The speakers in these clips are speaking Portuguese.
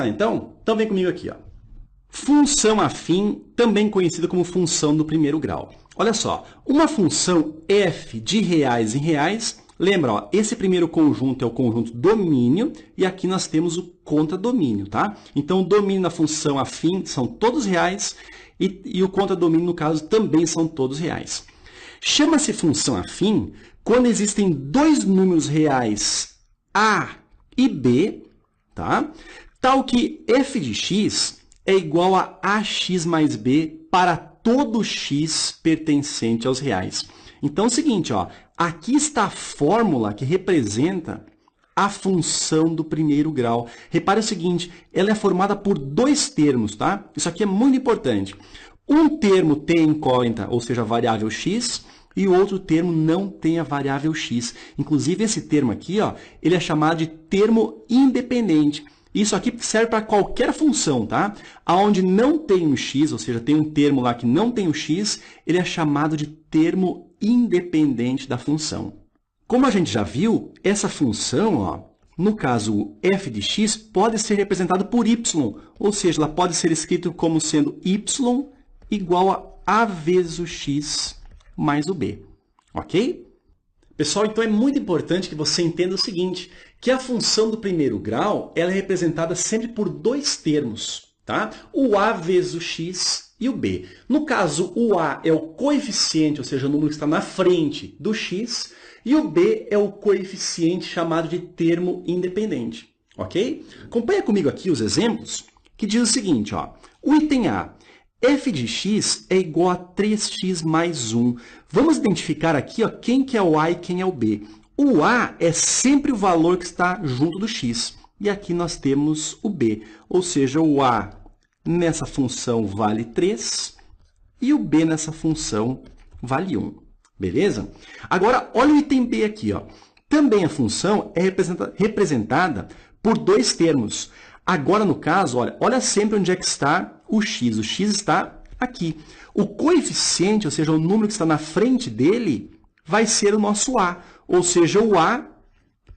Então vem comigo aqui, ó. Função afim, também conhecida como função do primeiro grau. Olha só, uma função f de reais em reais, lembra, ó, esse primeiro conjunto é o conjunto domínio e aqui nós temos o contradomínio, tá? Então, o domínio na função afim são todos reais e o contradomínio, no caso, também são todos reais. Chama-se função afim quando existem dois números reais a e b, tá? Tal que f de x é igual a ax mais b para todo x pertencente aos reais. Então, é o seguinte, ó, aqui está a fórmula que representa a função do primeiro grau. Repare o seguinte, ela é formada por dois termos, tá? Isso aqui é muito importante. Um termo tem incógnita, ou seja, a variável x, e o outro termo não tem a variável x. Inclusive, esse termo aqui, ó, ele é chamado de termo independente. Isso aqui serve para qualquer função, tá? Aonde não tem um x, ou seja, tem um termo lá que não tem o x, ele é chamado de termo independente da função. Como a gente já viu, essa função, ó, no caso f de x, pode ser representada por y, ou seja, ela pode ser escrita como sendo y igual a vezes o x mais o b, ok? Pessoal, então é muito importante que você entenda o seguinte, que a função do primeiro grau ela é representada sempre por dois termos, tá? O a vezes o x e o b. No caso, o a é o coeficiente, ou seja, o número que está na frente do x, e o b é o coeficiente chamado de termo independente, ok? Acompanha comigo aqui os exemplos, que diz o seguinte, ó, o item A, f de x é igual a 3x mais 1. Vamos identificar aqui, ó, quem que é o a e quem é o b. O a é sempre o valor que está junto do x. E aqui nós temos o b, ou seja, o a nessa função vale 3 e o b nessa função vale 1. Beleza? Agora, olha o item b aqui, ó. Também a função é representada por dois termos. Agora, no caso, olha sempre onde é que está o x. O x está aqui. O coeficiente, ou seja, o número que está na frente dele, vai ser o nosso a. Ou seja, o a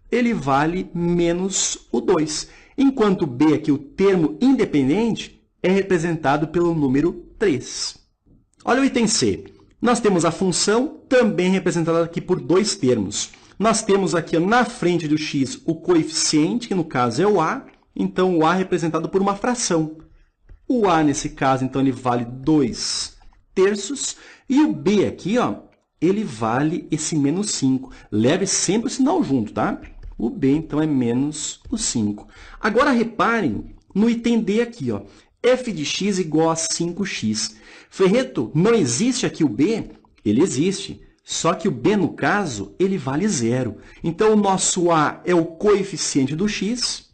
ele vale menos o 2. Enquanto o b, aqui, o termo independente, é representado pelo número 3. Olha o item c. Nós temos a função também representada aqui por dois termos. Nós temos aqui na frente do x o coeficiente, que no caso é o a. Então, o a é representado por uma fração. O a, nesse caso, então, ele vale 2/3. E o b aqui, ó, ele vale esse menos 5. Leve sempre o sinal junto, tá? O b, então, é menos o 5. Agora, reparem no item d aqui, ó. F de x igual a 5x. Ferreto, não existe aqui o b? Ele existe. Só que o b, no caso, ele vale 0. Então, o nosso a é o coeficiente do x.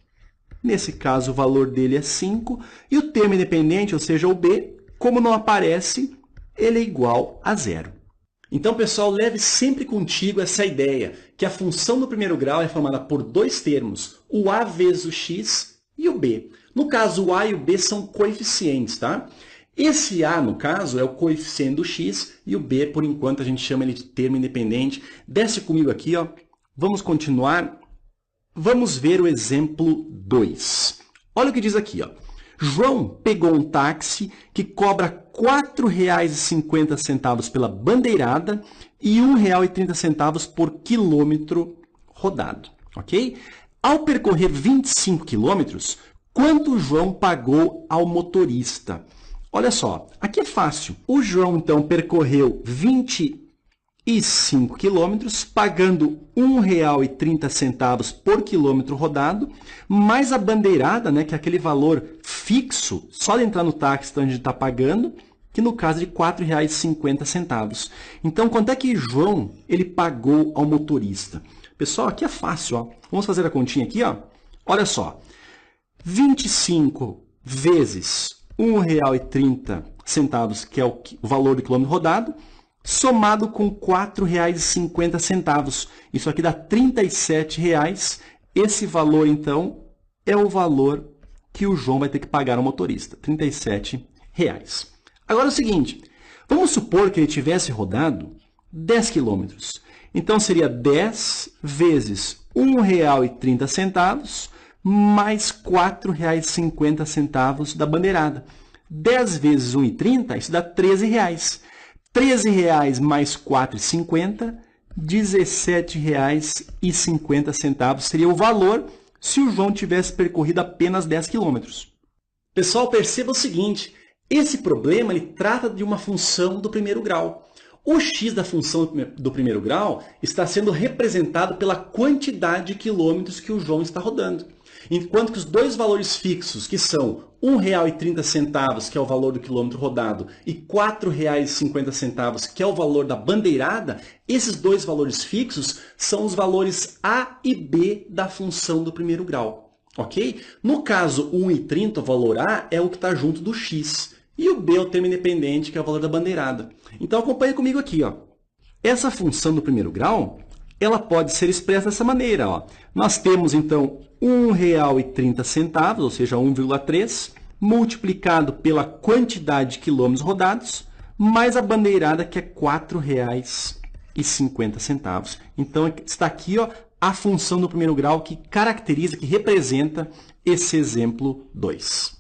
Nesse caso, o valor dele é 5. E o termo independente, ou seja, o b, como não aparece, ele é igual a 0. Então, pessoal, leve sempre contigo essa ideia, que a função do primeiro grau é formada por dois termos, o a vezes o x e o b. No caso, o a e o b são coeficientes, tá? Esse a, no caso, é o coeficiente do x e o b, por enquanto, a gente chama ele de termo independente. Desce comigo aqui, ó. Vamos continuar. Vamos ver o exemplo 2. Olha o que diz aqui, ó. João pegou um táxi que cobra R$ 4,50 pela bandeirada e R$ 1,30 por quilômetro rodado, ok? Ao percorrer 25 quilômetros, quanto o João pagou ao motorista? Olha só, aqui é fácil. O João, então, percorreu 25 quilômetros, pagando R$ 1,30 por quilômetro rodado, mais a bandeirada, né, que é aquele valor fixo, só de entrar no táxi então a gente está pagando, que no caso é de R$ 4,50. Então, quanto é que João ele pagou ao motorista? Pessoal, aqui é fácil, ó. Vamos fazer a continha aqui, ó. Olha só, 25 vezes R$ 1,30, que é o valor do quilômetro rodado, somado com R$ 4,50. Isso aqui dá R$ 37,00. Esse valor, então, é o valor que o João vai ter que pagar ao motorista, R$ 37,00. Agora é o seguinte, vamos supor que ele tivesse rodado 10 quilômetros. Então, seria 10 vezes R$ 1,30 mais R$ 4,50 da bandeirada. 10 vezes 1,30, isso dá R$ 13,00. R$ 13,00 mais R$ 4,50, R$ 17,50 seria o valor se o João tivesse percorrido apenas 10 quilômetros. Pessoal, perceba o seguinte, esse problema ele trata de uma função do primeiro grau. O x da função do primeiro grau está sendo representado pela quantidade de quilômetros que o João está rodando. Enquanto que os dois valores fixos, que são R$ 1,30, que é o valor do quilômetro rodado, e R$ 4,50, que é o valor da bandeirada, esses dois valores fixos são os valores a e b da função do primeiro grau. Ok? No caso, o 1,30, o valor a, é o que está junto do x. E o b é o termo independente, que é o valor da bandeirada. Então, acompanhe comigo aqui. Ó. Essa função do primeiro grau, ela pode ser expressa dessa maneira. Ó. Nós temos, então, R$ 1,30, ou seja, 1,3, multiplicado pela quantidade de quilômetros rodados, mais a bandeirada, que é R$ 4,50. Então, está aqui ó, a função do primeiro grau que caracteriza, que representa esse exemplo 2.